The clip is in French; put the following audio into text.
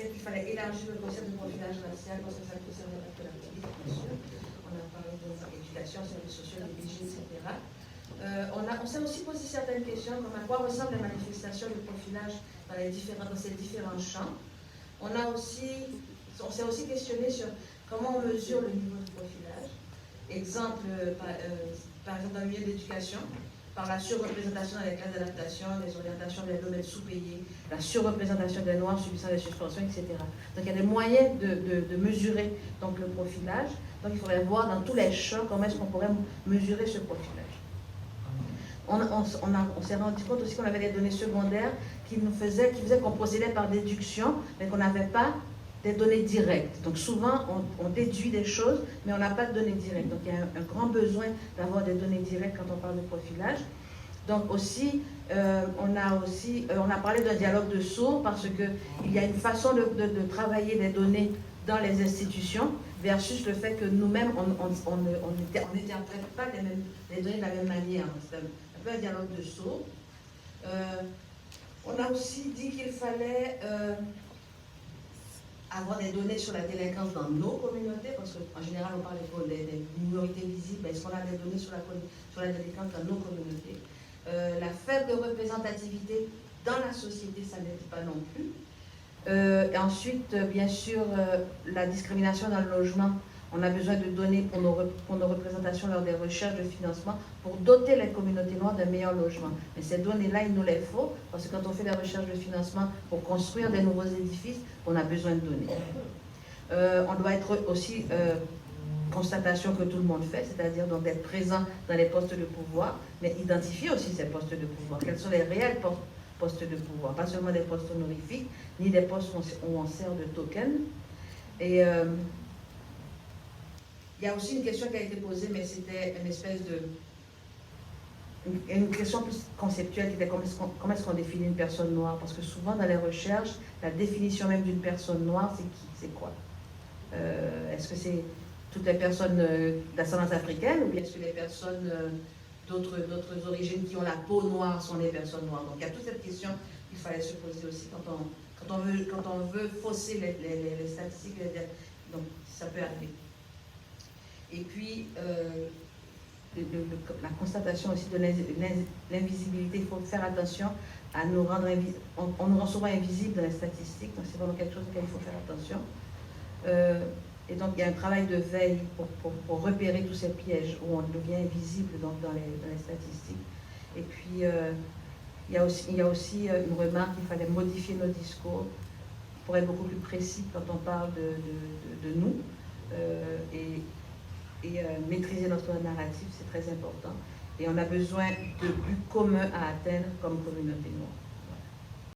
c'était qu'il fallait élargir le concept de profilage racial parce que ça ne concernait pas que la police, bien sûr. On a parlé de l'éducation, services sociaux, les BG, etc. On s'est aussi posé certaines questions comme à quoi ressemblent les manifestations de profilage dans ces différents champs. On s'est aussi questionné sur comment on mesure le niveau de profilage. Exemple, par exemple dans le milieu de l'éducation, par la surreprésentation dans les classes d'adaptation, les orientations des domaines sous-payés, la surreprésentation des Noirs subissant des suspensions, etc. Donc il y a des moyens de mesurer donc, le profilage. Donc il faudrait voir dans tous les champs comment est-ce qu'on pourrait mesurer ce profilage. On s'est rendu compte aussi qu'on avait des données secondaires qui faisaient qu'on procédait par déduction, mais qu'on n'avait pas des données directes. Donc souvent, on déduit des choses, mais on n'a pas de données directes. Donc il y a un grand besoin d'avoir des données directes quand on parle de profilage. Donc aussi, on a parlé d'un dialogue de sourds parce qu'il y a une façon de travailler des données dans les institutions versus le fait que nous-mêmes, on n'interprète pas les données de la même manière. C'est un peu un dialogue de sourds. On a aussi dit qu'il fallait avoir des données sur la délinquance dans nos communautés, parce qu'en général, on parle des minorités visibles. Est-ce qu'on a des données sur la délinquance dans nos communautés? La faible représentativité dans la société, ça n'aide pas non plus. Et ensuite, bien sûr, la discrimination dans le logement. On a besoin de données pour nos représentations lors des recherches de financement pour doter les communautés noires d'un meilleur logement. Mais ces données-là, il nous les faut, parce que quand on fait des recherches de financement pour construire des nouveaux édifices, on a besoin de données. On doit être aussi constatation que tout le monde fait, c'est-à-dire donc d'être présent dans les postes de pouvoir, mais identifier aussi ces postes de pouvoir. Quels sont les réels postes de pouvoir, pas seulement des postes honorifiques, ni des postes où on sert de token. Et il y a aussi une question qui a été posée, mais c'était une question plus conceptuelle qui était comment est-ce qu'on définit une personne noire? Parce que souvent dans les recherches, la définition même d'une personne noire, c'est qui? C'est quoi? Est-ce que c'est toutes les personnes d'ascendance africaine ou bien est-ce que les personnes d'autres origines qui ont la peau noire sont les personnes noires? Donc il y a toute cette question qu'il fallait se poser aussi quand on veut fausser les statistiques, donc ça peut arriver. Et puis, la constatation aussi de l'invisibilité, il faut faire attention à nous rendre invisibles. On nous rend souvent invisibles dans les statistiques, donc c'est vraiment quelque chose auquel il faut faire attention. Et donc, il y a un travail de veille pour repérer tous ces pièges où on devient invisible dans les statistiques. Et puis, il y a aussi une remarque qu'il fallait modifier nos discours pour être beaucoup plus précis quand on parle de nous. Et maîtriser notre narratif, c'est très important. Et on a besoin de buts communs à atteindre comme communauté noire.